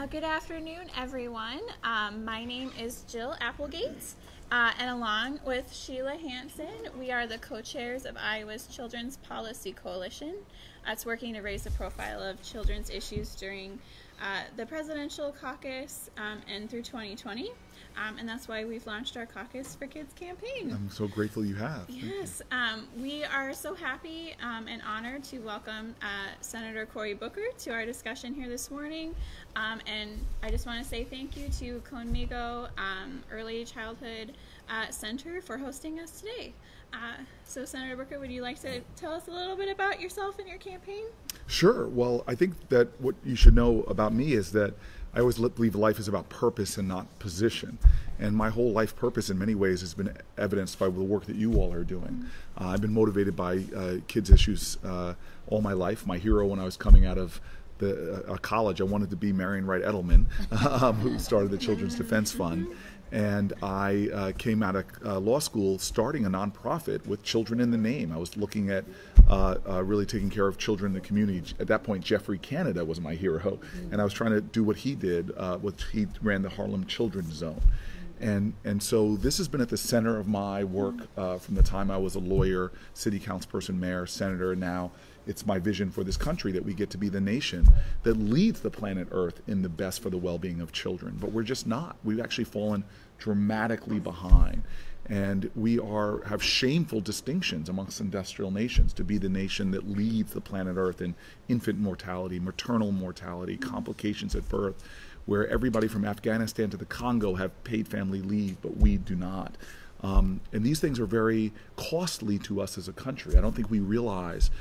Good afternoon, everyone. My name is Jill Applegate, and along with Sheila Hansen, we are the co-chairs of Iowa's Children's Policy Coalition. It's working to raise the profile of children's issues during the presidential caucus and through 2020. And that's why we've launched our Caucus for Kids campaign. I'm so grateful you have. Yes, we are so happy and honored to welcome Senator Cory Booker to our discussion here this morning. And I just want to say thank you to Conmigo Early Childhood Center for hosting us today. So Senator Booker, would you like to tell us a little bit about yourself and your campaign? Sure. Well, I think that what you should know about me is that I always believe life is about purpose and not position. And my whole life purpose in many ways has been evidenced by the work that you all are doing. I've been motivated by kids' issues all my life. My hero when I was coming out of college, I wanted to be Marion Wright Edelman, who started the Children's Defense Fund. And I came out of law school starting a nonprofit with children in the name. I was looking at really taking care of children in the community. At that point, Jeffrey Canada was my hero. And I was trying to do what he did, he ran the Harlem Children's Zone. And so this has been at the center of my work from the time I was a lawyer, city councilperson, mayor, senator. Now it's my vision for this country that we get to be the nation that leads the planet Earth in the best for the well-being of children. But we're just not. We've actually fallen dramatically behind. And we have shameful distinctions amongst industrial nations to be the nation that leads the planet Earth in infant mortality, maternal mortality, complications at birth, where everybody from Afghanistan to the Congo have paid family leave, but we do not. And these things are very costly to us as a country. I don't think we realize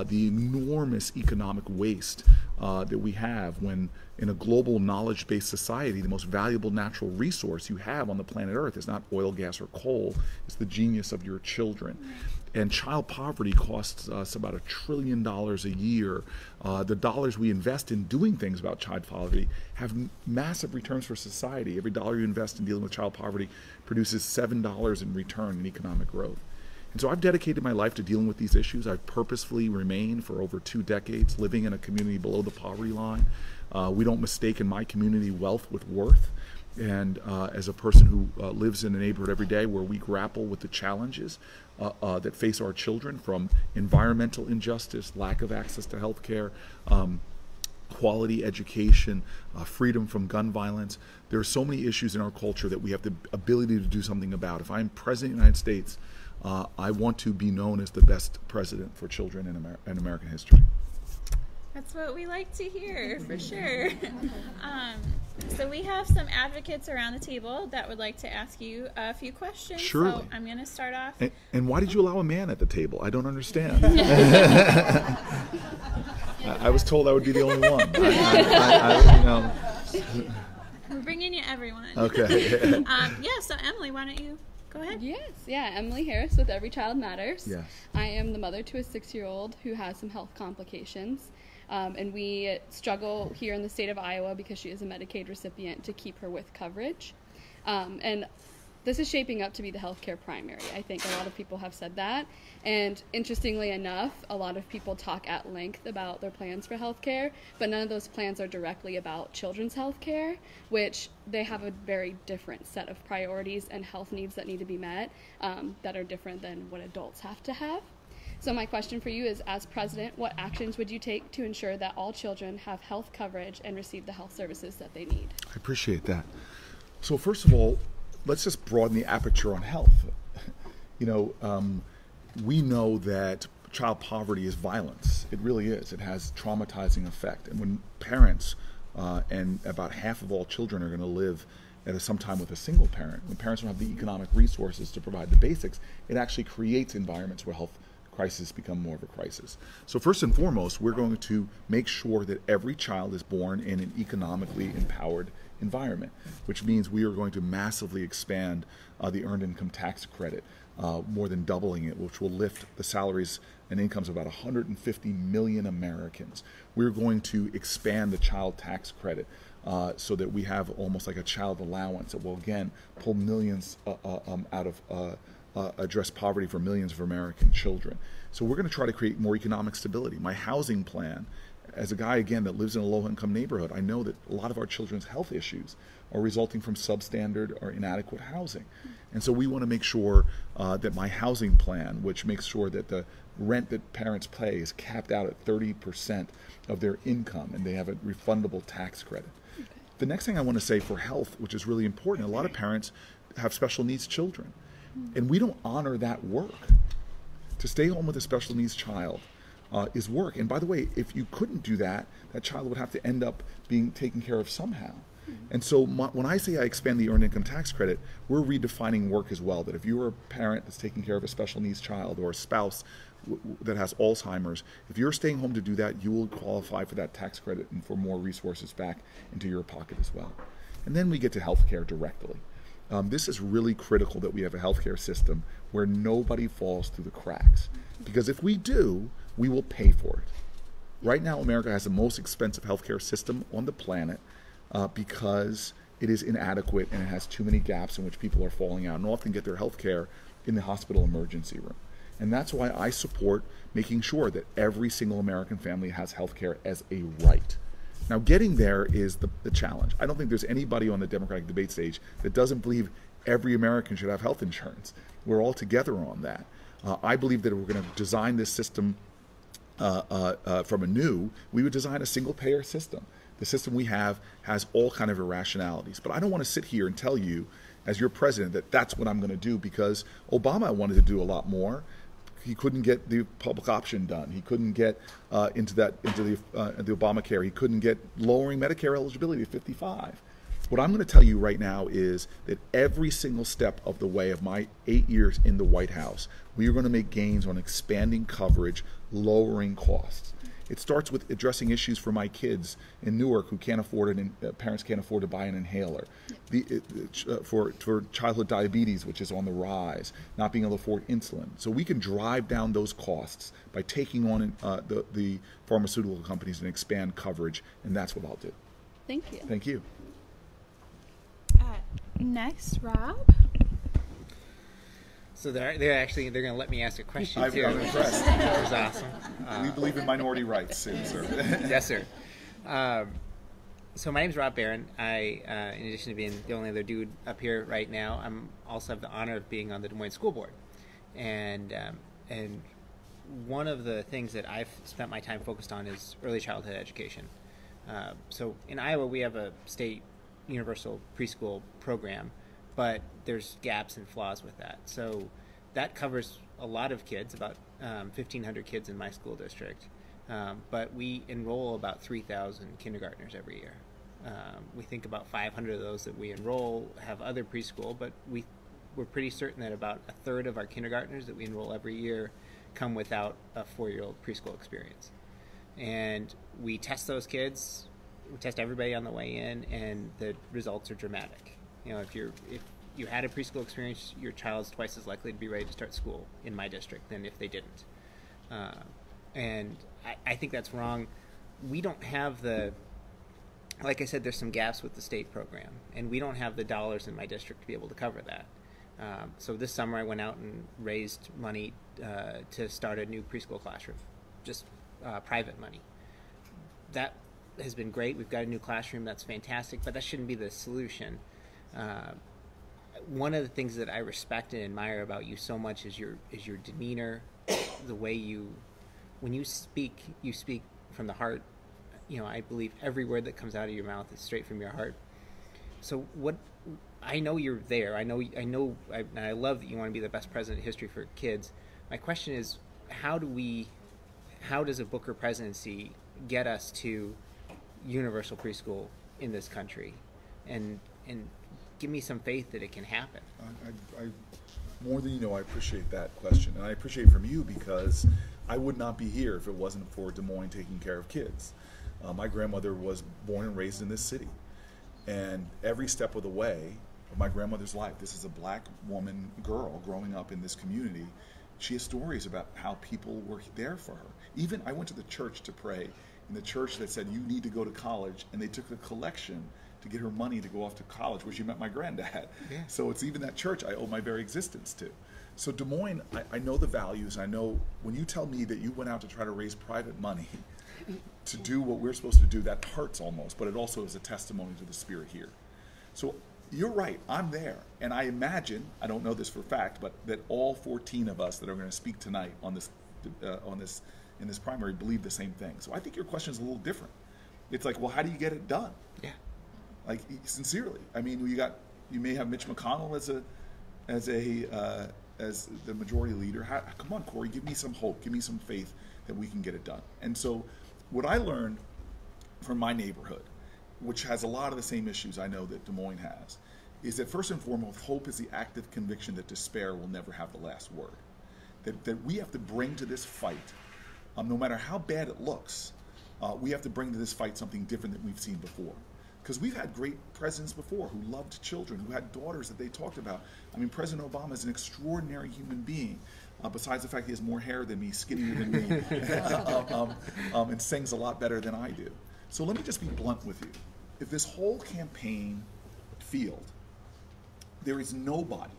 the enormous economic waste that we have when in a global knowledge-based society, the most valuable natural resource you have on the planet Earth is not oil, gas, or coal. It's the genius of your children. And child poverty costs us about $1 trillion a year. The dollars we invest in doing things about child poverty have massive returns for society. Every dollar you invest in dealing with child poverty produces $7 in return in economic growth. And so I've dedicated my life to dealing with these issues. I've purposefully remained for over 2 decades living in a community below the poverty line. We don't mistake in my community wealth with worth. And as a person who lives in a neighborhood every day where we grapple with the challenges that face our children, from environmental injustice, lack of access to health care, quality education, freedom from gun violence. There are so many issues in our culture that we have the ability to do something about. If I'm president of the United States, I want to be known as the best president for children in American history. That's what we like to hear, for sure. So we have some advocates around the table that would like to ask you a few questions. Surely. So I'm going to start off. And why did you allow a man at the table? I don't understand. I was told I would be the only one. We're bringing you everyone. Okay. So Emily, why don't you go ahead? Yes, Emily Harris with Every Child Matters. Yes. I am the mother to a 6-year-old who has some health complications. And we struggle here in the state of Iowa because she is a Medicaid recipient to keep her with coverage. And this is shaping up to be the healthcare primary. I think a lot of people have said that. And interestingly enough, a lot of people talk at length about their plans for healthcare, but none of those plans are directly about children's healthcare, which they have a very different set of priorities and health needs that need to be met that are different than what adults have to have. So my question for you is, as president, what actions would you take to ensure that all children have health coverage and receive the health services that they need? I appreciate that. So first of all, let's just broaden the aperture on health. We know that child poverty is violence. It really is. It has traumatizing effect. And when parents, and about half of all children are going to live at some time with a single parent, when parents don't have the economic resources to provide the basics, it actually creates environments where health crises become more of a crisis. So first and foremost, we're going to make sure that every child is born in an economically empowered environment, which means we are going to massively expand the earned income tax credit, more than doubling it, which will lift the salaries and incomes of about 150 million Americans. We're going to expand the child tax credit so that we have almost like a child allowance that will again pull millions out of address poverty for millions of American children. So we're going to try to create more economic stability. My housing plan as a guy, again, that lives in a low-income neighborhood, I know that a lot of our children's health issues are resulting from substandard or inadequate housing. And so we want to make sure that my housing plan, which makes sure that the rent that parents pay is capped out at 30% of their income, and they have a refundable tax credit. Okay. The next thing I want to say for health, which is really important, a lot of parents have special needs children, and we don't honor that work. To stay home with a special needs child is work. And by the way, if you couldn't do that, that child would have to end up being taken care of somehow. And so when I say I expand the earned income tax credit, we're redefining work as well. That if you're a parent that's taking care of a special needs child, or a spouse that has Alzheimer's, if you're staying home to do that, you will qualify for that tax credit and for more resources back into your pocket as well. And then we get to healthcare directly. This is really critical that we have a healthcare system where nobody falls through the cracks. Because if we do, we will pay for it. Right now, America has the most expensive healthcare system on the planet because it is inadequate and it has too many gaps in which people are falling out and often get their healthcare in the hospital emergency room. And that's why I support making sure that every single American family has healthcare as a right. Now, getting there is the challenge. I don't think there's anybody on the Democratic debate stage that doesn't believe every American should have health insurance. We're all together on that. I believe that if we're going to design this system from anew, we would design a single-payer system. The system we have has all kind of irrationalities. But I don't want to sit here and tell you, as your president, that that's what I'm going to do, because Obama wanted to do a lot more. He couldn't get the public option done. He couldn't get into the Obamacare. He couldn't get lowering Medicare eligibility to 55. What I'm going to tell you right now is that every single step of the way of my 8 years in the White House, we are going to make gains on expanding coverage, lowering costs. It starts with addressing issues for my kids in Newark who can't afford parents can't afford to buy an inhaler. For childhood diabetes, which is on the rise, not being able to afford insulin. So we can drive down those costs by taking on the pharmaceutical companies and expand coverage, and that's what I'll do. Thank you. Thank you. Next, Rob. So they're going to let me ask a question too. I'm impressed. That was awesome. We believe in minority rights, soon, sir. Yes, sir. So my name's Rob Barron. I, in addition to being the only other dude up here right now, I'm also have the honor of being on the Des Moines School Board, and one of the things that I've spent my time focused on is early childhood education. So in Iowa, we have a state universal preschool program, but there's gaps and flaws with that. So that covers a lot of kids, about 1,500 kids in my school district. But we enroll about 3,000 kindergartners every year. We think about 500 of those that we enroll have other preschool, but we're pretty certain that about a third of our kindergartners that we enroll every year come without a 4-year-old preschool experience. And we test those kids, we test everybody on the way in, and the results are dramatic. You know, if you had a preschool experience, your child's twice as likely to be ready to start school in my district than if they didn't. And I think that's wrong. We don't have like I said, there's some gaps with the state program, and we don't have the dollars in my district to be able to cover that. So this summer I went out and raised money to start a new preschool classroom, just private money. That has been great. We've got a new classroom. That's fantastic, but that shouldn't be the solution. One of the things that I respect and admire about you so much is your demeanor, the way when you speak from the heart. You know, I believe every word that comes out of your mouth is straight from your heart. So I know you're there. I love that you want to be the best president in history for kids. My question is, how does a Booker presidency get us to universal preschool in this country, and give me some faith that it can happen? I more than you know, I appreciate that question, and I appreciate it from you, because I would not be here if it wasn't for Des Moines taking care of kids. My grandmother was born and raised in this city, and every step of the way of my grandmother's life, this is a black girl growing up in this community, she has stories about how people were there for her. Even I went to the church to pray, in the church that said you need to go to college, and they took a collection to get her money to go off to college, where she met my granddad. Yeah. So it's even that church I owe my very existence to. So Des Moines, I know the values. I know when you tell me that you went out to try to raise private money to do what we're supposed to do, that hurts almost, but it also is a testimony to the Spirit here. So you're right, I'm there. And I imagine, I don't know this for a fact, but that all 14 of us that are going to speak tonight in this primary believe the same thing. So I think your question is a little different. It's like, well, how do you get it done? Yeah. Like, sincerely. I mean, you may have Mitch McConnell as the majority leader. Come on, Cory, give me some hope, give me some faith that we can get it done. And so what I learned from my neighborhood, which has a lot of the same issues I know that Des Moines has, is that first and foremost, hope is the active conviction that despair will never have the last word. That we have to bring to this fight, no matter how bad it looks, we have to bring to this fight something different than we've seen before. Because we've had great presidents before who loved children, who had daughters that they talked about. I mean, President Obama is an extraordinary human being, besides the fact he has more hair than me, skinnier than me, and sings a lot better than I do. So let me just be blunt with you. If this whole campaign field, there is nobody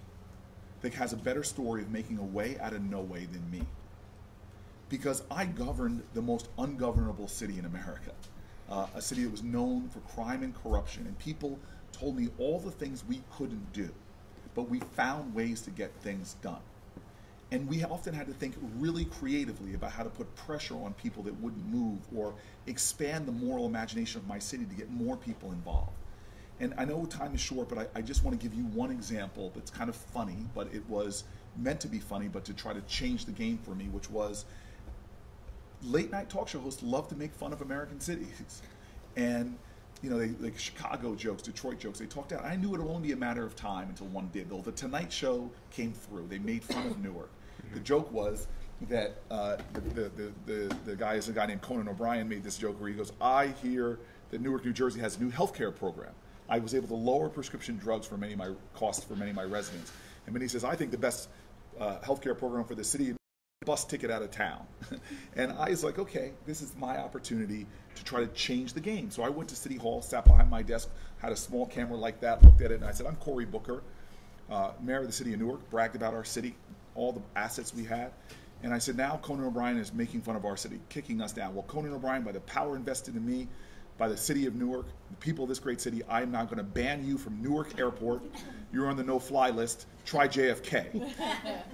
that has a better story of making a way out of no way than me. Because I governed the most ungovernable city in America. A city that was known for crime and corruption, and people told me all the things we couldn't do, but we found ways to get things done. And we often had to think really creatively about how to put pressure on people that wouldn't move, or expand the moral imagination of my city to get more people involved. And I know time is short, but I just want to give you one example that's kind of funny, but it was meant to be funny, but to try to change the game for me, which was late night talk show hosts love to make fun of American cities. And they like Chicago jokes, Detroit jokes, they talked out. I knew it would only be a matter of time until one did. Though the Tonight Show came through, they made fun of Newark. The joke was that the guy is a guy named Conan O'Brien made this joke where he goes, I hear that Newark, New Jersey has a new healthcare program. I was able to lower prescription drugs for many of my costs for many of my residents. And then he says, I think the best healthcare program for the city is a bus ticket out of town. And I was like, okay, this is my opportunity to try to change the game. So I went to City Hall, sat behind my desk, had a small camera like that, looked at it, and I said, I'm Cory Booker, mayor of the city of Newark, bragged about our city, all the assets we had. And I said, now Conan O'Brien is making fun of our city, kicking us down. Well, Conan O'Brien, by the power invested in me, by the city of Newark, the people of this great city, I am now going to ban you from Newark Airport. You're on the no-fly list. Try JFK.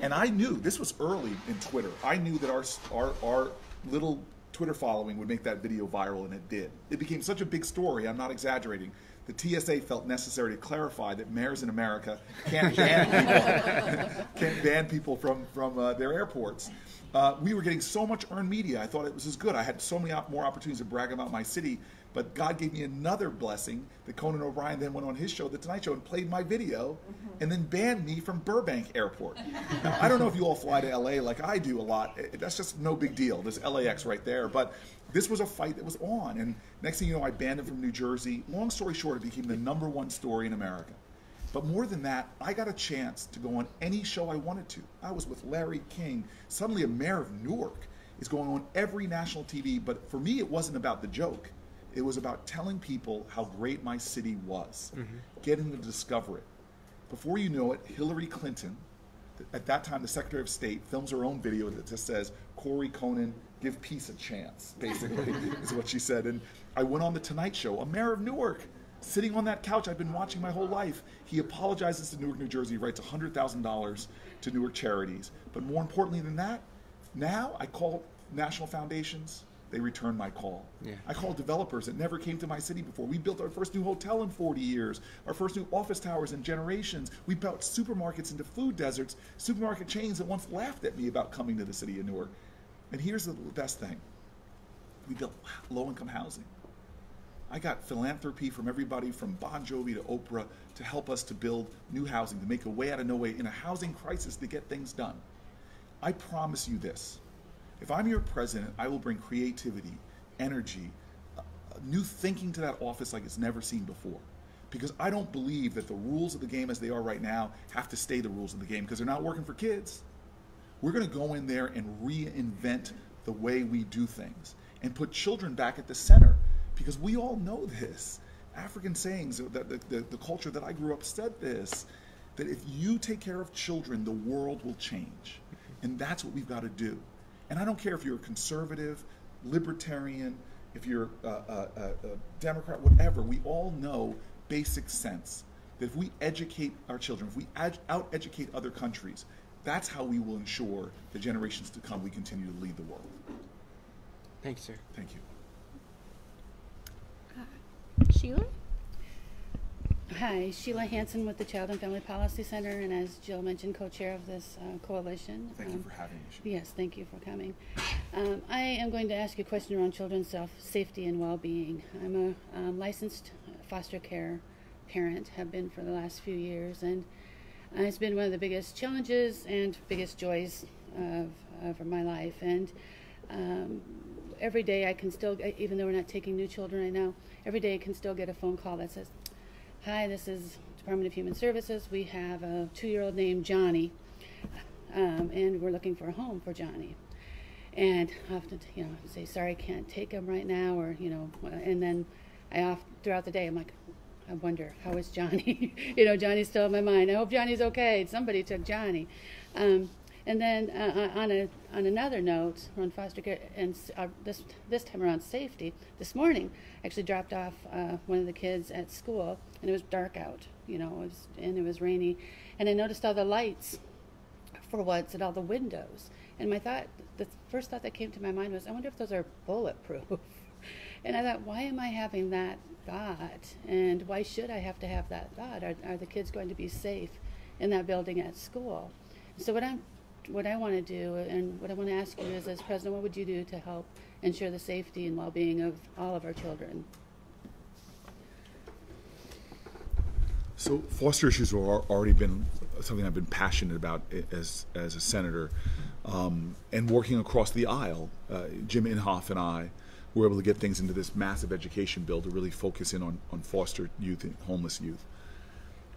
And I knew, this was early in Twitter, I knew that our little Twitter following would make that video viral, and it did. It became such a big story, I'm not exaggerating. The TSA felt necessary to clarify that mayors in America can't ban people from their airports. We were getting so much earned media, I thought it was as good. I had so many more opportunities to brag about my city, but God gave me another blessing that Conan O'Brien then went on his show, The Tonight Show, and played my video, and then banned me from Burbank Airport. Now, I don't know if you all fly to LA like I do a lot. That's just no big deal. There's LAX right there. But this was a fight that was on, and next thing you know, I banned him from New Jersey. Long story short, it became the #1 story in America. But more than that, I got a chance to go on any show I wanted to. I was with Larry King. Suddenly a mayor of Newark is going on every national TV, but for me, it wasn't about the joke. It was about telling people how great my city was, getting them to discover it. Before you know it, Hillary Clinton, at that time the Secretary of State, films her own video that just says, Cory, Conan, give peace a chance, basically, is what she said. And I went on The Tonight Show, a mayor of Newark, sitting on that couch I've been watching my whole life. He apologizes to Newark, New Jersey, writes $100,000 to Newark charities. But more importantly than that, now I call national foundations, they return my call. Yeah. I call developers that never came to my city before. We built our first new hotel in 40 years, our first new office towers in generations. We built supermarkets into food deserts, supermarket chains that once laughed at me about coming to the city of Newark. And here's the best thing. We built low-income housing. I got philanthropy from everybody from Bon Jovi to Oprah to help us to build new housing, to make a way out of no way in a housing crisis to get things done. I promise you this. If I'm your president, I will bring creativity, energy, new thinking to that office like it's never seen before. Because I don't believe that the rules of the game as they are right now have to stay the rules of the game because they're not working for kids. We're going to go in there and reinvent the way we do things and put children back at the center. Because we all know this. African sayings, the culture that I grew up said this, that if you take care of children, the world will change. And that's what we've got to do. And I don't care if you're a conservative, libertarian, if you're a Democrat, whatever, we all know basic sense that if we educate our children, if we out-educate other countries, that's how we will ensure the generations to come we continue to lead the world. Thank you, sir. Thank you. Sheila? Hi, Sheila Hansen with the Child and Family Policy Center, and as Jill mentioned, co-chair of this coalition. Thank you for having me, Sheila. Yes, thank you for coming. I am going to ask you a question around children's safety and well-being. I'm a licensed foster care parent, have been for the last few years, and it's been one of the biggest challenges and biggest joys of my life. And every day I can still, even though we're not taking new children right now, every day I can still get a phone call that says, "Hi, this is Department of Human Services. We have a 2-year-old named Johnny, and we're looking for a home for Johnny." And I often, say, "Sorry, I can't take him right now," or and then throughout the day, I'm like, I wonder, how is Johnny? Johnny's still in my mind. I hope Johnny's okay. Somebody took Johnny. And then on another note, on foster care, and this time around safety, this morning I actually dropped off one of the kids at school, and it was dark out, and it was rainy, and I noticed all the lights for once at all the windows, and the first thought that came to my mind was, I wonder if those are bulletproof. And I thought, why am I having that thought, and why should I have to have that thought? Are the kids going to be safe in that building at school? So what I want to do, and what I want to ask you is, as president, what would you do to help ensure the safety and well-being of all of our children? So foster issues have already been something I've been passionate about as a senator, and working across the aisle. Jim Inhofe and I were able to get things into this massive education bill to really focus in on foster youth and homeless youth.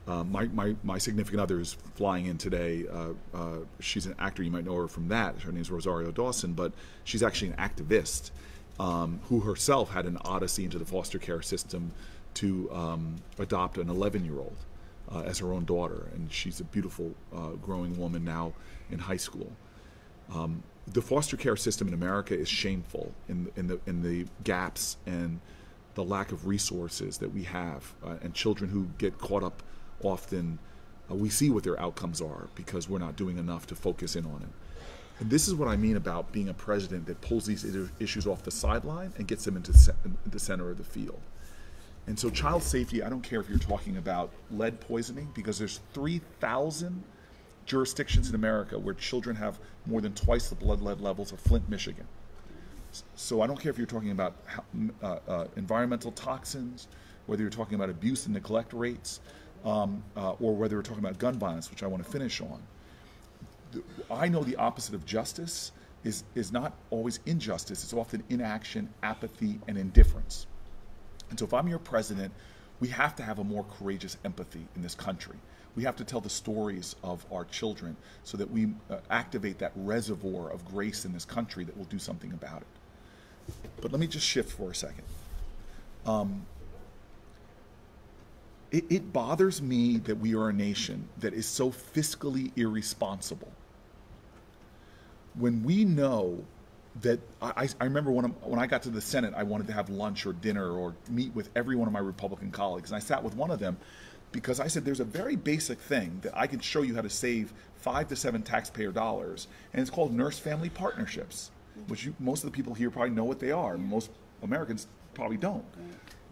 My significant other is flying in today. She's an actor. You might know her from that. Her name is Rosario Dawson, but she's actually an activist who herself had an odyssey into the foster care system to adopt an 11-year-old as her own daughter, and she's a beautiful growing woman now in high school. The foster care system in America is shameful in the gaps and the lack of resources that we have, and children who get caught up often, we see what their outcomes are because we're not doing enough to focus in on it. And this is what I mean about being a president that pulls these issues off the sideline and gets them into the center of the field. And so child safety, I don't care if you're talking about lead poisoning, because there's 3,000 jurisdictions in America where children have more than twice the blood lead levels of Flint, Michigan. So I don't care if you're talking about environmental toxins, whether you're talking about abuse and neglect rates, or whether we're talking about gun violence, which I want to finish on. I know the opposite of justice is not always injustice. It's often inaction, apathy, and indifference. And so if I'm your president, we have to have a more courageous empathy in this country. We have to tell the stories of our children so that we activate that reservoir of grace in this country that will do something about it. But let me just shift for a second. It bothers me that we are a nation that is so fiscally irresponsible. When we know that, I remember when I got to the Senate, I wanted to have lunch or dinner or meet with every one of my Republican colleagues. And I sat with one of them because I said, there's a very basic thing that I can show you how to save 5 to 7 taxpayer dollars, and it's called nurse-family partnerships, which most of the people here probably know what they are. Most Americans probably don't.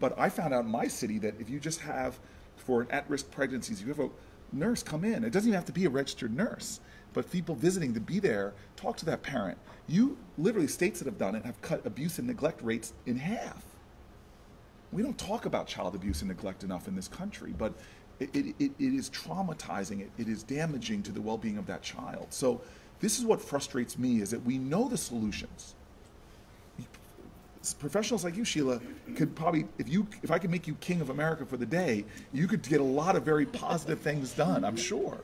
But I found out in my city that if you just have, for at-risk pregnancies, if you have a nurse come in, it doesn't even have to be a registered nurse, but people visiting to be there, talk to that parent. You literally, states that have done it have cut abuse and neglect rates in half. We don't talk about child abuse and neglect enough in this country, but it is traumatizing. It is damaging to the well-being of that child. So this is what frustrates me, is that we know the solutions. Professionals like you, Sheila, could probably, if I could make you king of America for the day, you could get a lot of very positive things done, I'm sure.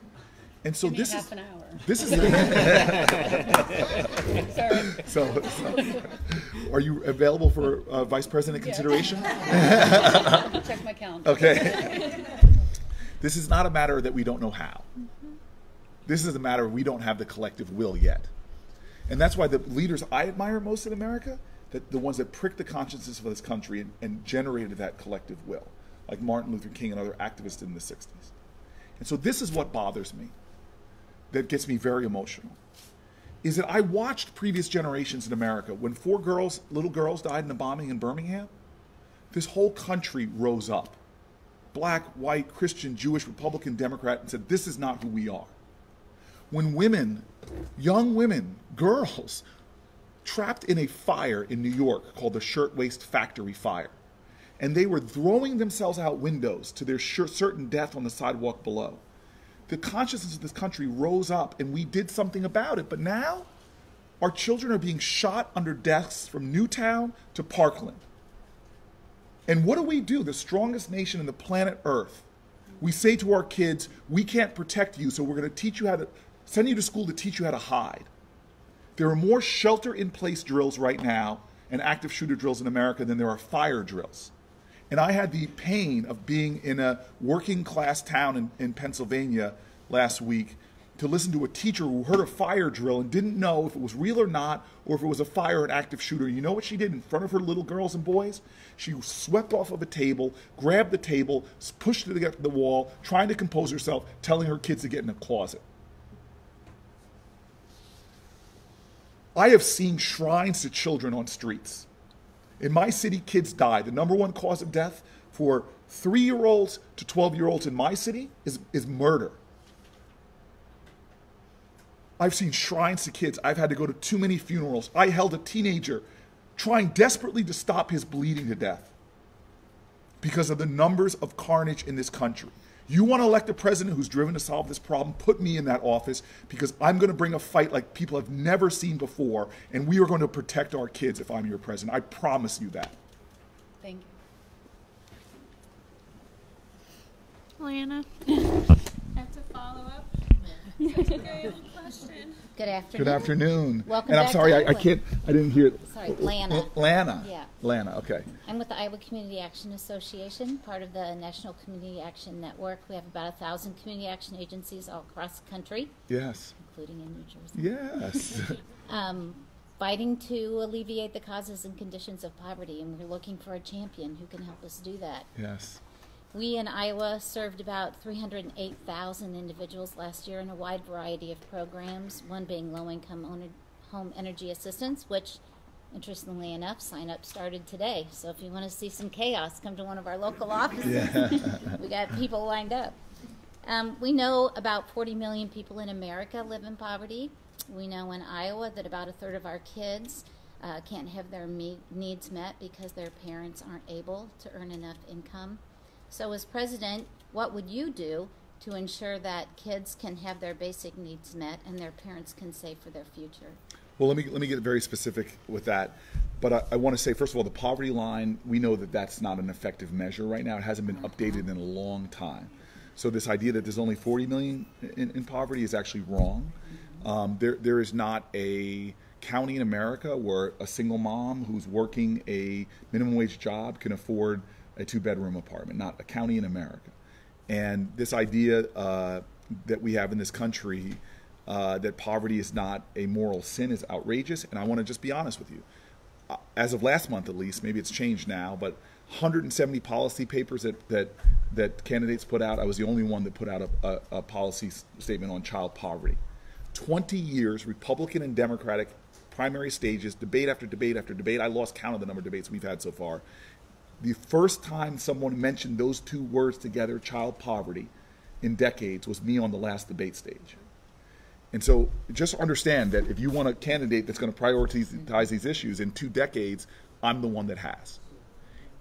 And so this half an hour. This is Sorry. So, are you available for vice president consideration? Check my calendar. Okay. This is not a matter that we don't know how. This is a matter of we don't have the collective will yet. And that's why the leaders I admire most in America, that the ones that pricked the consciences of this country and generated that collective will, like Martin Luther King and other activists in the 60s. And so this is what bothers me, that gets me very emotional, is that I watched previous generations in America. When 4 little girls died in a bombing in Birmingham, this whole country rose up. Black, white, Christian, Jewish, Republican, Democrat, and said, this is not who we are. When women, young women, girls, trapped in a fire in New York called the Shirtwaist Factory Fire, and they were throwing themselves out windows to their certain death on the sidewalk below, the consciousness of this country rose up and we did something about it. But now our children are being shot under desks from Newtown to Parkland. And what do? The strongest nation in the planet Earth. We say to our kids, we can't protect you, so we're going to teach you how to, send you to school to teach you how to hide. There are more shelter-in-place drills right now and active shooter drills in America than there are fire drills. And I had the pain of being in a working class town in Pennsylvania last week to listen to a teacher who heard a fire drill and didn't know if it was real or not, or if it was a fire or an active shooter. You know what she did in front of her little girls and boys? She swept off of a table, grabbed the table, pushed it against the wall, trying to compose herself, telling her kids to get in a closet. I have seen shrines to children on streets. In my city, kids die. The #1 cause of death for 3-year-olds to 12-year-olds in my city is murder. I've seen shrines to kids. I've had to go to too many funerals. I held a teenager trying desperately to stop his bleeding to death because of the numbers of carnage in this country. You want to elect a president who's driven to solve this problem, put me in that office, because I'm going to bring a fight like people have never seen before, and we are going to protect our kids if I'm your president. I promise you that. Thank you. Lana, I have to follow up. Such a good question. Good afternoon. Good afternoon. Welcome and I'm back sorry, to I Iowa. I didn't hear. Sorry, Lana. Lana. Yeah. Lana, okay. I'm with the Iowa Community Action Association, part of the National Community Action Network. We have about 1,000 community action agencies all across the country, Yes. including in New Jersey. Yes. Fighting to alleviate the causes and conditions of poverty, and we're looking for a champion who can help us do that. Yes. We in Iowa served about 308,000 individuals last year in a wide variety of programs, one being low-income home energy assistance, which, interestingly enough, sign-up started today. So if you want to see some chaos, come to one of our local offices. Yeah. We got people lined up. We know about 40 million people in America live in poverty. We know in Iowa that about 1/3 of our kids can't have their needs met because their parents aren't able to earn enough income. So as president, what would you do to ensure that kids can have their basic needs met and their parents can save for their future? Well, let me get very specific with that. But I want to say, first of all, the poverty line, we know that that's not an effective measure right now. It hasn't been updated in a long time. So this idea that there's only 40 million in poverty is actually wrong. There is not a county in America where a single mom who's working a minimum wage job can afford a 2-bedroom apartment, not a county in America. And this idea that we have in this country that poverty is not a moral sin is outrageous. And I want to just be honest with you. As of last month, at least, maybe it's changed now, but 170 policy papers that candidates put out, I was the only one that put out a policy statement on child poverty. 20 years, Republican and Democratic primary stages, debate after debate after debate. I lost count of the number of debates we've had so far. The first time someone mentioned those two words together, child poverty, in decades was me on the last debate stage. And so just understand that if you want a candidate that's going to prioritize these issues in 2 decades, I'm the one that has.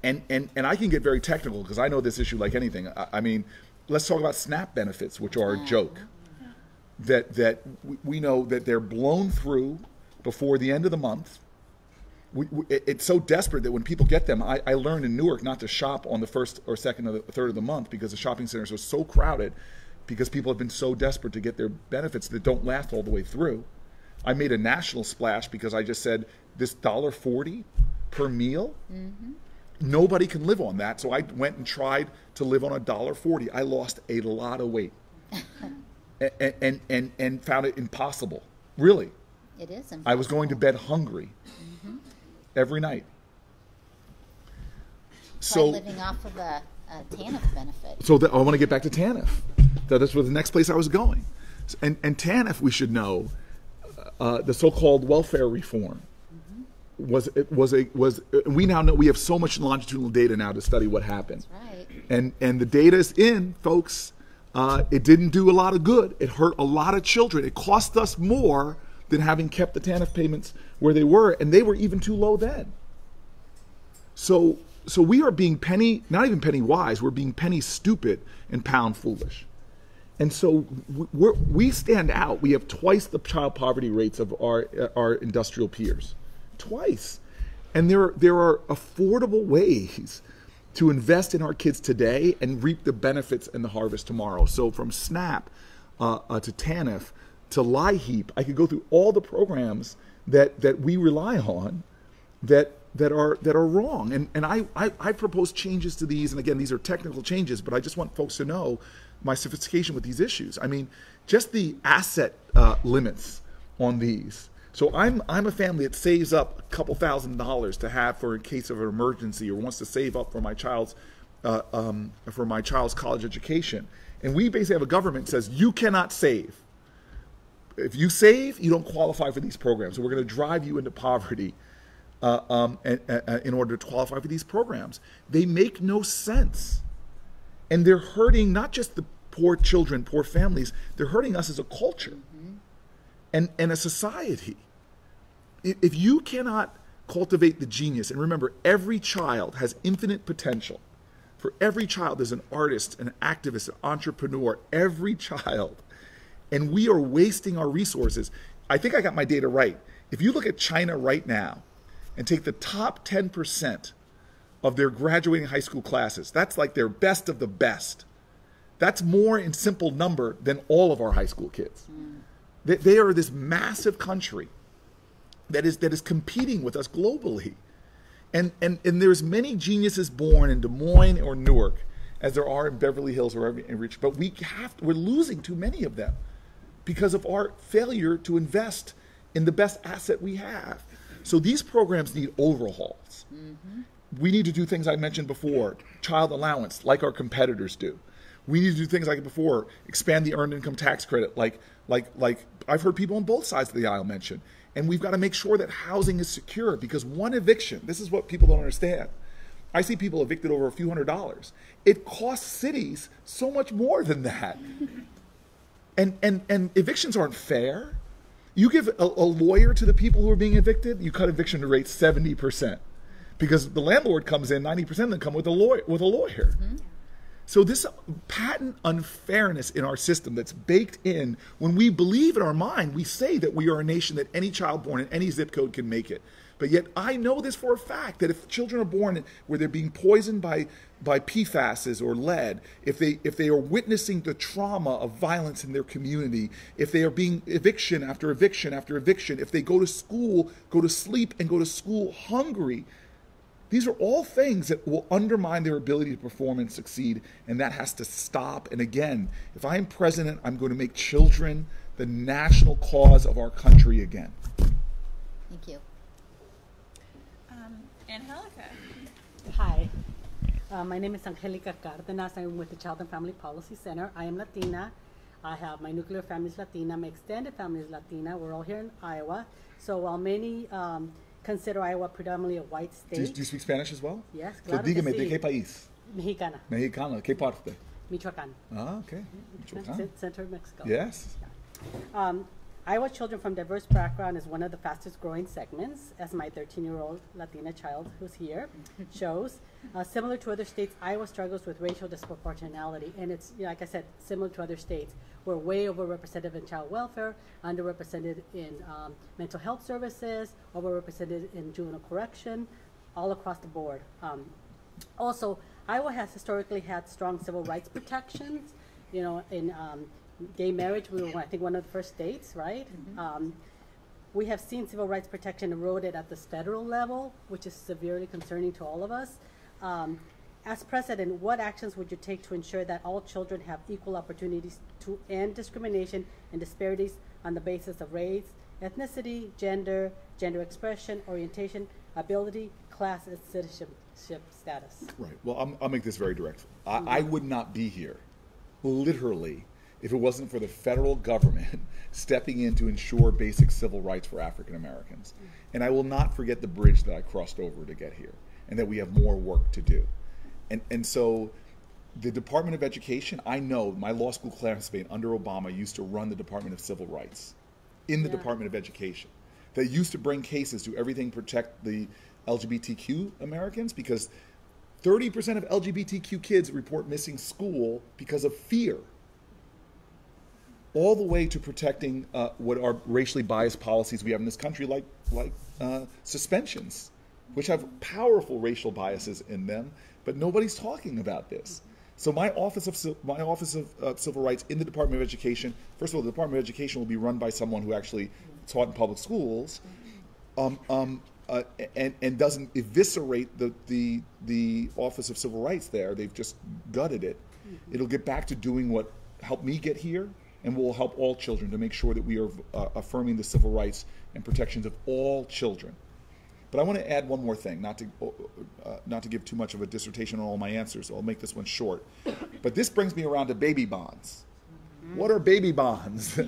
And I can get very technical because I know this issue like anything. I mean, let's talk about SNAP benefits, which are a joke. That we know that they're blown through before the end of the month. It's so desperate that when people get them, I learned in Newark not to shop on the first or second or the third of the month because the shopping centers are so crowded because people have been so desperate to get their benefits that don't last all the way through. I made a national splash because I just said this $1.40 per meal, nobody can live on that. So I went and tried to live on $1.40. I lost a lot of weight and found it impossible, really. It is impossible. I was going to bed hungry. every night. Try living off of a TANF benefit. So I want to get back to TANF. That's where the next place I was going. And TANF, we should know, the so-called welfare reform we now know, we have so much longitudinal data now to study what happened. That's right. And the data is in, folks. It didn't do a lot of good. It hurt a lot of children. It cost us more than having kept the TANF payments where they were, and they were even too low then. So we are being not even penny wise, we're being penny stupid and pound foolish. And so we stand out. We have twice the child poverty rates of our industrial peers. Twice. And there are affordable ways to invest in our kids today and reap the benefits and the harvest tomorrow. So from SNAP to TANF to LIHEAP, I could go through all the programs that we rely on that are wrong. And I propose changes to these. And again, these are technical changes, but I just want folks to know my sophistication with these issues. I mean, just the asset limits on these. So I'm a family that saves up a couple $1,000s to have for in case of an emergency, or wants to save up for my child's college education. And we basically have a government that says you cannot save. If you save, you don't qualify for these programs. So we're going to drive you into poverty in order to qualify for these programs. They make no sense. And they're hurting not just the poor children, poor families, they're hurting us as a culture and a society. If you cannot cultivate the genius, and remember, every child has infinite potential. For every child, there's an artist, an activist, an entrepreneur, every child. And we are wasting our resources. I think I got my data right. If you look at China right now and take the top 10% of their graduating high school classes, that's like their best of the best. That's more in simple number than all of our high school kids. They are this massive country that is competing with us globally. And there's many geniuses born in Des Moines or Newark as there are in Beverly Hills or in Richmond, but we're losing too many of them because of our failure to invest in the best asset we have. So these programs need overhauls. We need to do things I mentioned before, child allowance, like our competitors do. We need to do things like before, expand the earned income tax credit, like I've heard people on both sides of the aisle mention. And we've got to make sure that housing is secure, because one eviction, this is what people don't understand. I see people evicted over a few $100s. It costs cities so much more than that. And evictions aren't fair. You give a lawyer to the people who are being evicted, you cut eviction rates 70%. Because the landlord comes in, 90% of them come with a lawyer. So this patent unfairness in our system that's baked in, when we believe in our mind, we say that we are a nation that any child born in any zip code can make it. But yet I know this for a fact, that if children are born where they're being poisoned by PFASs or lead, if they are witnessing the trauma of violence in their community, if they are being eviction after eviction after eviction, if they go to school, go to sleep, and go to school hungry, these are all things that will undermine their ability to perform and succeed, and that has to stop. And again, if I am president, I'm going to make children the national cause of our country again. Thank you. Angelica. Hi, my name is Angelica Cardenas. I'm with the Child and Family Policy Center. I am Latina. I have my nuclear family is Latina. My extended family is Latina. We're all here in Iowa. So while many consider Iowa predominantly a white state. Do you speak Spanish as well? Yes, So claro que dígame, sí. ¿de qué país? Mexicana. Mexicana, ¿qué parte? Michoacán. Ah, okay. Michoacán. Center of Mexico. Yes. Iowa children from diverse background is one of the fastest growing segments, as my 13-year-old Latina child who's here shows. Similar to other states, Iowa struggles with racial disproportionality, and it's, like I said, similar to other states. We're way overrepresented in child welfare, underrepresented in mental health services, overrepresented in juvenile correction, all across the board. Also, Iowa has historically had strong civil rights protections. You know, in gay marriage, we were, I think, one of the first states, right? We have seen civil rights protection eroded at the federal level, which is severely concerning to all of us. As president, what actions would you take to ensure that all children have equal opportunities to end discrimination and disparities on the basis of race, ethnicity, gender expression, orientation, ability, class, and citizenship status. Right. Well, I'll make this very direct. I would not be here, literally, if it wasn't for the federal government stepping in to ensure basic civil rights for African Americans. And I will not forget the bridge that I crossed over to get here, and that we have more work to do. And so the Department of Education, I know my law school classmate under Obama used to run the Department of Civil Rights in the Department of Education. They used to bring cases to everything protect the LGBTQ Americans, because 30% of LGBTQ kids report missing school because of fear, all the way to protecting what are racially biased policies we have in this country, like suspensions, which have powerful racial biases in them, but nobody's talking about this. So my office of Civil Rights in the Department of Education, first of all, the Department of Education will be run by someone who actually taught in public schools, and doesn't eviscerate the Office of Civil Rights there. They've just gutted it. It'll get back to doing what helped me get here, and will help all children to make sure that we are affirming the civil rights and protections of all children. But I want to add one more thing, not to give too much of a dissertation on all my answers, so I'll make this one short. But this brings me around to baby bonds. What are baby bonds?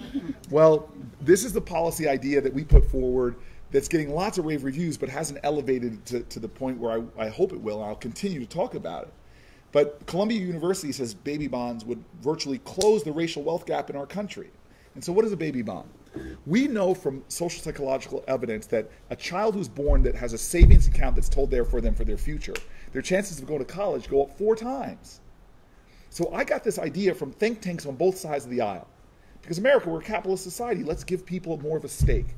Well, this is the policy idea that we put forward that's getting lots of rave reviews, but hasn't elevated to the point where I hope it will, and I'll continue to talk about it. But Columbia University says baby bonds would virtually close the racial wealth gap in our country. And so what is a baby bond? We know from social psychological evidence that a child who's born that has a savings account that's told there for them for their future, their chances of going to college go up 4 times. So I got this idea from think tanks on both sides of the aisle. Because America, we're a capitalist society, let's give people more of a stake.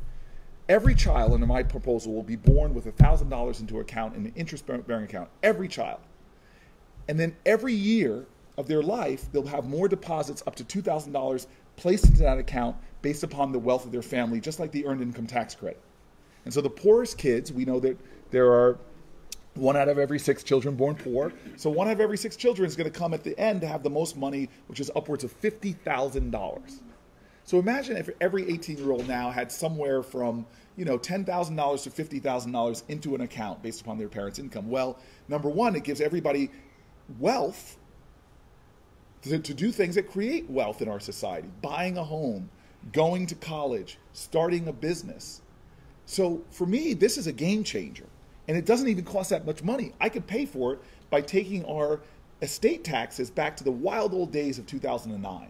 Every child under my proposal will be born with $1,000 into account in an interest-bearing account. Every child. And then every year of their life, they'll have more deposits up to $2,000 placed into that account based upon the wealth of their family, just like the earned income tax credit. And so the poorest kids, we know that there are 1 out of every 6 children born poor. So 1 out of every 6 children is going to come at the end to have the most money, which is upwards of $50,000. So imagine if every 18-year-old now had somewhere from $10,000 to $50,000 into an account based upon their parents' income. Well, number one, it gives everybody wealth to do things that create wealth in our society. Buying a home, going to college, starting a business. So for me, this is a game changer. And it doesn't even cost that much money. I could pay for it by taking our estate taxes back to the wild old days of 2009.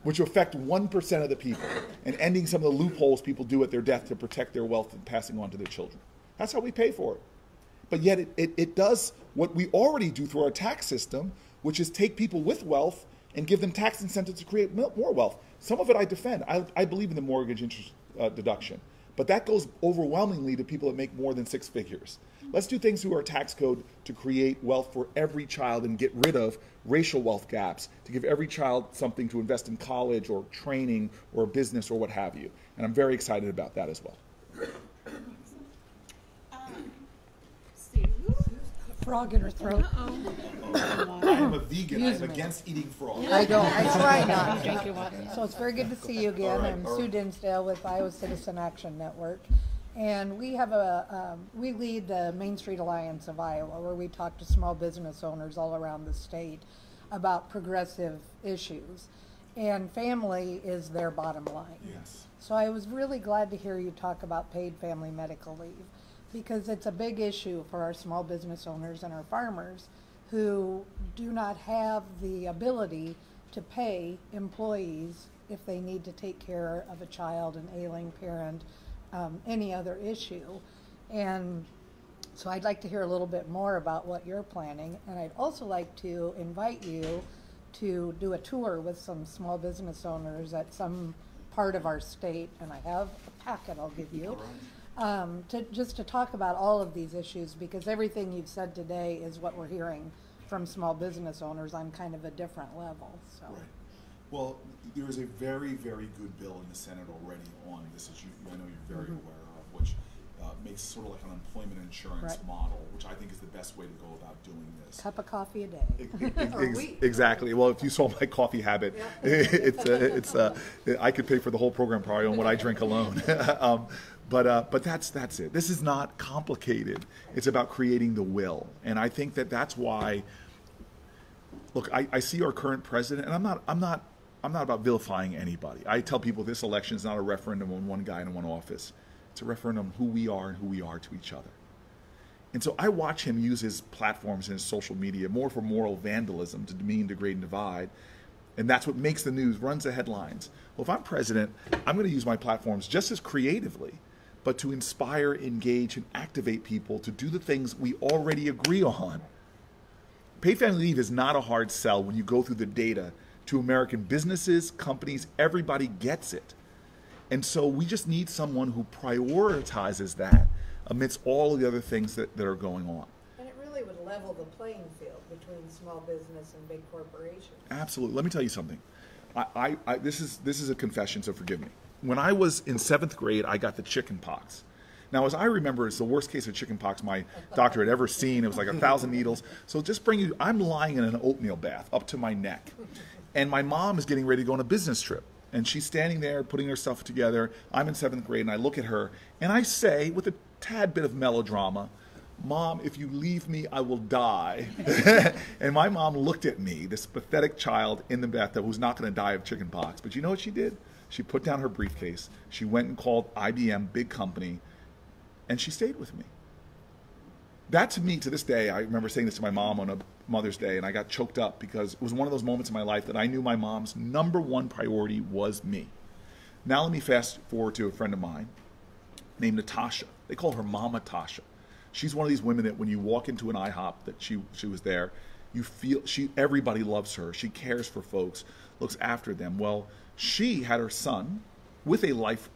Which affect 1% of the people, and ending some of the loopholes people do at their death to protect their wealth and passing on to their children. That's how we pay for it. But yet it does what we already do through our tax system, which is take people with wealth and give them tax incentives to create more wealth. Some of it I defend. I believe in the mortgage interest deduction. But that goes overwhelmingly to people that make more than 6 figures. Let's do things through our tax code to create wealth for every child and get rid of racial wealth gaps, to give every child something to invest in college or training or business or what have you. And I'm very excited about that as well. Sue? Frog in her throat. I'm a vegan. I'm against eating frog. I don't. I try not Drink to. your water. So it's very good to see you again. All right, I'm all Sue right. Dinsdale with Iowa Citizen Action Network. And we have we lead the Main Street Alliance of Iowa, where we talk to small business owners all around the state about progressive issues. And family is their bottom line. Yes. So I was really glad to hear you talk about paid family medical leave, because it's a big issue for our small business owners and our farmers who do not have the ability to pay employees if they need to take care of a child, an ailing parent, any other issue. And so I'd like to hear a little bit more about what you're planning, and I'd also like to invite you to do a tour with some small business owners at some part of our state, and I have a packet I'll give you, to talk about all of these issues, because everything you've said today is what we're hearing from small business owners on kind of a different level. So. Right. Well, there is a very, very good bill in the Senate already on this issue. I know you're very aware of, which makes sort of like an employment insurance model, which I think is the best way to go about doing this. Cup of coffee a day. Exactly. Well, if you saw my coffee habit, I could pay for the whole program probably on what I drink alone. But that's it. This is not complicated. It's about creating the will, and I think that's why. Look, I see our current president, and I'm not about vilifying anybody. I tell people this election is not a referendum on one guy in one office. It's a referendum on who we are and who we are to each other. And so I watch him use his platforms and his social media more for moral vandalism, to demean, degrade, and divide. And that's what makes the news, runs the headlines. Well, if I'm president, I'm going to use my platforms just as creatively, but to inspire, engage, and activate people to do the things we already agree on. Paid family leave is not a hard sell when you go through the data to American businesses, companies, everybody gets it. And so we just need someone who prioritizes that amidst all the other things that are going on. And it really would level the playing field between small business and big corporations. Absolutely. Let me tell you something. This is a confession, so forgive me. When I was in 7th grade, I got the chicken pox. Now, as I remember, it's the worst case of chicken pox my doctor had ever seen. It was like 1,000 needles. So just bring you, I'm lying in an oatmeal bath up to my neck. And my mom is getting ready to go on a business trip. And she's standing there putting her stuff together. I'm in 7th grade, and I look at her, and I say, with a tad bit of melodrama, "Mom, if you leave me, I will die." And my mom looked at me, this pathetic child in the bathtub who's not going to die of chicken pox. But you know what she did? She put down her briefcase. She went and called IBM, big company, and she stayed with me. That, to me, to this day, I remember saying this to my mom on a Mother's Day, and I got choked up because it was one of those moments in my life that I knew my mom's #1 priority was me. Now let me fast forward to a friend of mine named Natasha. They call her Mama Tasha. She's one of these women that when you walk into an IHOP, that she was there, you feel everybody loves her. She cares for folks, looks after them. Well, she had her son with a life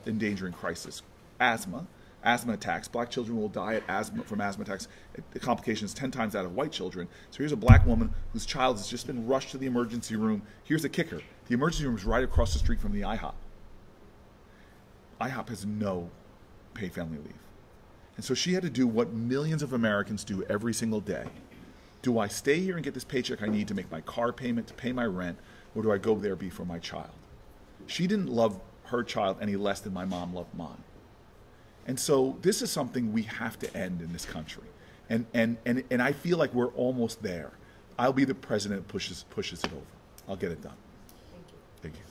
endangering crisis, asthma attacks. Black children will die from asthma attacks, the complications 10 times out of white children. So here's a black woman whose child has just been rushed to the emergency room. Here's the kicker. The emergency room is right across the street from the IHOP. IHOP has no paid family leave. And so she had to do what millions of Americans do every single day. Do I stay here and get this paycheck I need to make my car payment, to pay my rent, or do I go there be for my child? She didn't love her child any less than my mom loved mine. And so this is something we have to end in this country. And I feel like we're almost there. I'll be the president that pushes it over. I'll get it done. Thank you. Thank you.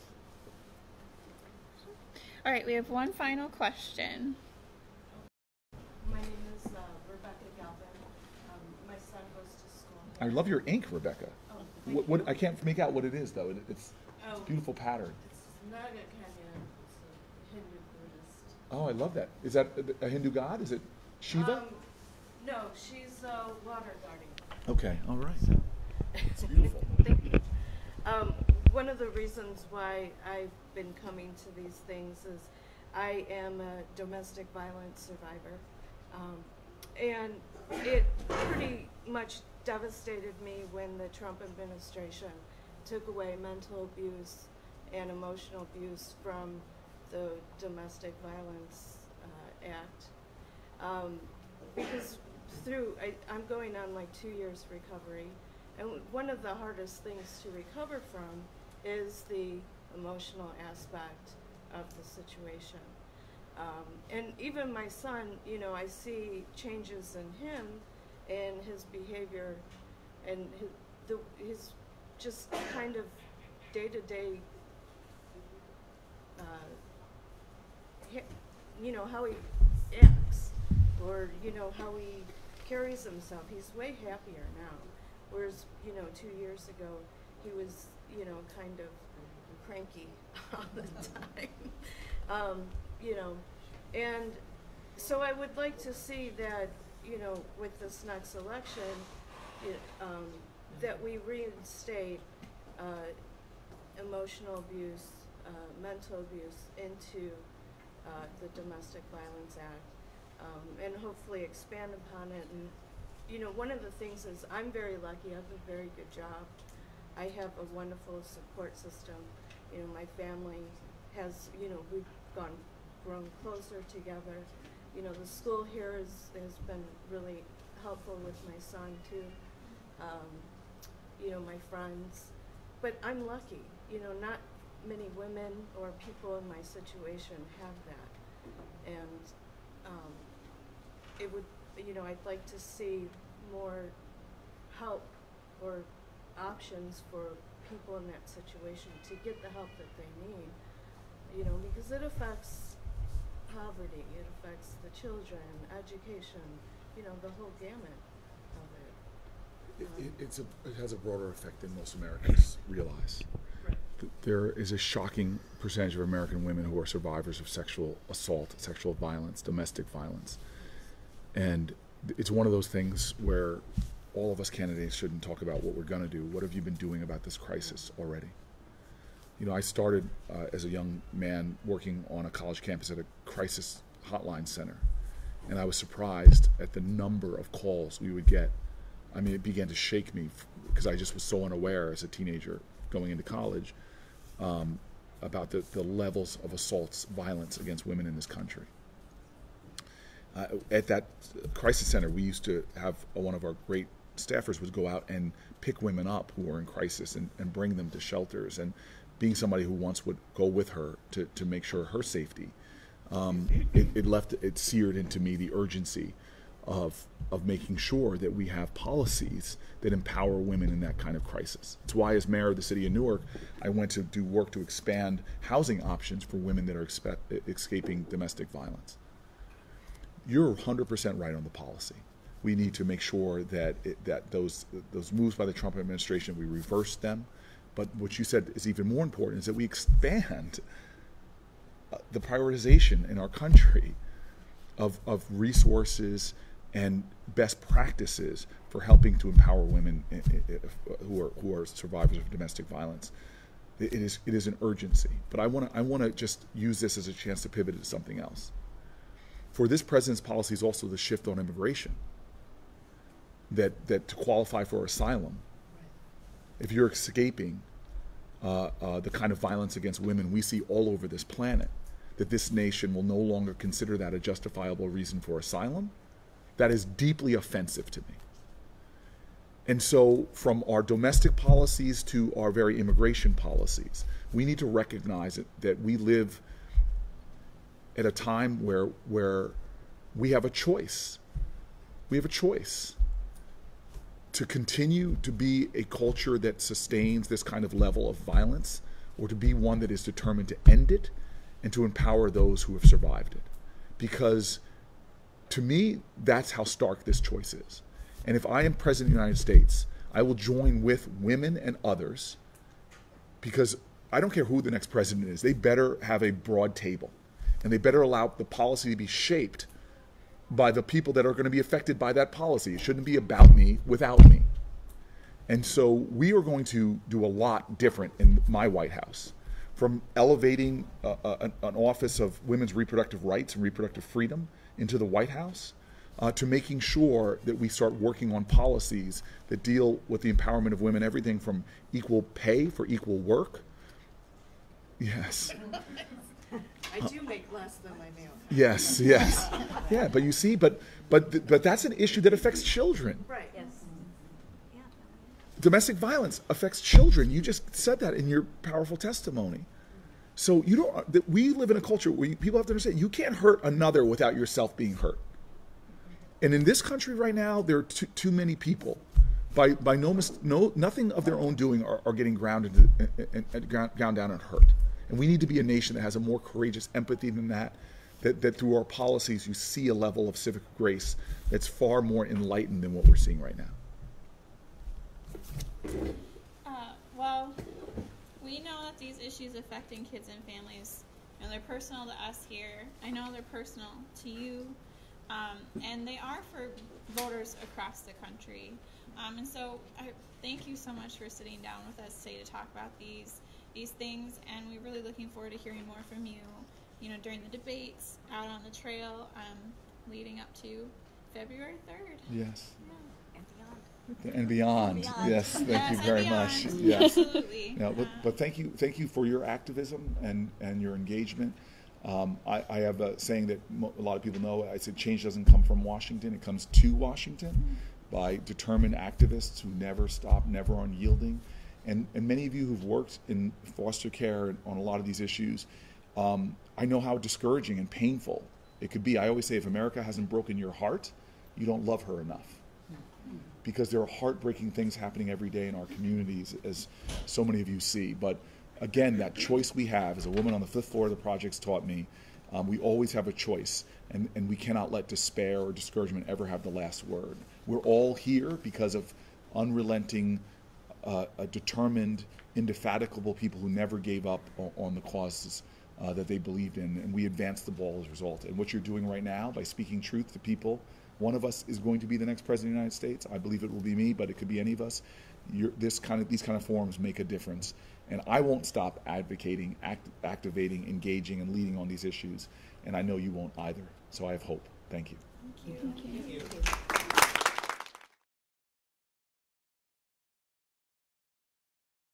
All right, we have one final question. My name is Rebecca Galvin. My son goes to school. I love your ink, Rebecca. Oh, thank What you. I can't make out what it is, though. It's a beautiful pattern. It's Naga Canyon. It's a Hindu Buddhist. Oh, I love that. Is that a Hindu god? Is it Shiva? No, she's a water guardian. Okay, all right. So. It's beautiful. Thank you. One of the reasons why I've been coming to these things is I am a domestic violence survivor. And it pretty much devastated me when the Trump administration took away mental abuse and emotional abuse from the Domestic Violence Act. Because I'm going on like 2 years recovery, and one of the hardest things to recover from is the emotional aspect of the situation. And even my son, I see changes in him and his behavior and his just kind of day-to-day, how he acts, or, how he carries himself. He's way happier now. Whereas, 2 years ago, he was, kind of cranky all the time. And so I would like to see that, with this next election, that we reinstate emotional abuse, mental abuse into the Domestic Violence Act, and hopefully expand upon it. And, one of the things is I'm very lucky. I have a very good job. I have a wonderful support system. My family has, we've grown closer together. The school here has been really helpful with my son too. My friends. But I'm lucky. Not many women or people in my situation have that. And it would, I'd like to see more help or options for people in that situation to get the help that they need, because it affects poverty, it affects the children, education, the whole gamut of it. It has a broader effect than most Americans realize. Right. There is a shocking percentage of American women who are survivors of sexual assault, sexual violence, domestic violence. And it's one of those things where all of us candidates shouldn't talk about what we're going to do. What have you been doing about this crisis already? I started as a young man working on a college campus at a crisis hotline center. And I was surprised at the number of calls we would get. I mean, it began to shake me because I just was so unaware as a teenager going into college about the levels of assaults, violence against women in this country. At that crisis center, we used to have one of our great staffers would go out and pick women up who were in crisis and bring them to shelters. And being somebody who once would go with her to make sure her safety, it seared into me the urgency of making sure that we have policies that empower women in that kind of crisis. It's why, as mayor of the city of Newark, I went to do work to expand housing options for women that are escaping domestic violence. You're 100% right on the policy. We need to make sure that those moves by the Trump administration, we reverse them. But what you said is even more important, is that we expand the prioritization in our country of resources and best practices for helping to empower women who are survivors of domestic violence. It is an urgency. But I want to just use this as a chance to pivot to something else. For this president's policy is also the shift on immigration. That to qualify for asylum, if you're escaping the kind of violence against women we see all over this planet, that this nation will no longer consider that a justifiable reason for asylum, that is deeply offensive to me. And so from our domestic policies to our very immigration policies, we need to recognize that we live at a time where we have a choice. We have a choice to continue to be a culture that sustains this kind of level of violence, or to be one that is determined to end it and to empower those who have survived it. Because to me, that's how stark this choice is. And if I am president of the United States, I will join with women and others, because I don't care who the next president is, they better have a broad table, and they better allow the policy to be shaped by the people that are going to be affected by that policy. It shouldn't be about me without me. And so we are going to do a lot different in my White House, from elevating an office of women's reproductive rights and reproductive freedom into the White House, to making sure that we start working on policies that deal with the empowerment of women, everything from equal pay for equal work. Yes. I do make less than my male. Yes, yes. Yeah, but you see, but that's an issue that affects children. Right. Yes. Domestic violence affects children. You just said that in your powerful testimony. So we live in a culture where people have to understand you can't hurt another without yourself being hurt. And in this country right now, there are too many people, by nothing of their own doing, are getting ground down and hurt. And we need to be a nation that has a more courageous empathy than that through our policies you see a level of civic grace that's far more enlightened than what we're seeing right now. Well, we know that these issues affecting kids and families, they're personal to us here. I know they're personal to you, and they are for voters across the country. And so I thank you so much for sitting down with us today to talk about these things, and we're really looking forward to hearing more from you, during the debates, out on the trail, leading up to February 3rd. Yes. Yeah. And beyond. Yes, thank you very much. Yes. Absolutely. Yeah, but thank you for your activism and your engagement. I have a saying that a lot of people know. I said change doesn't come from Washington, it comes to Washington by determined activists who never stop, never unyielding. And many of you who've worked in foster care on a lot of these issues, I know how discouraging and painful it could be. I always say, if America hasn't broken your heart, you don't love her enough. Because there are heartbreaking things happening every day in our communities, as so many of you see. But again, that choice we have, as a woman on the 5th floor of the projects taught me, we always have a choice, and we cannot let despair or discouragement ever have the last word. We're all here because of unrelenting, determined, indefatigable people who never gave up on the causes that they believed in, and we advanced the ball as a result. And what you're doing right now, by speaking truth to people, one of us is going to be the next president of the United States. I believe it will be me, but it could be any of us. These kind of forums make a difference. And I won't stop advocating, activating, engaging, and leading on these issues. And I know you won't either. So I have hope. Thank you. Thank you. Thank you.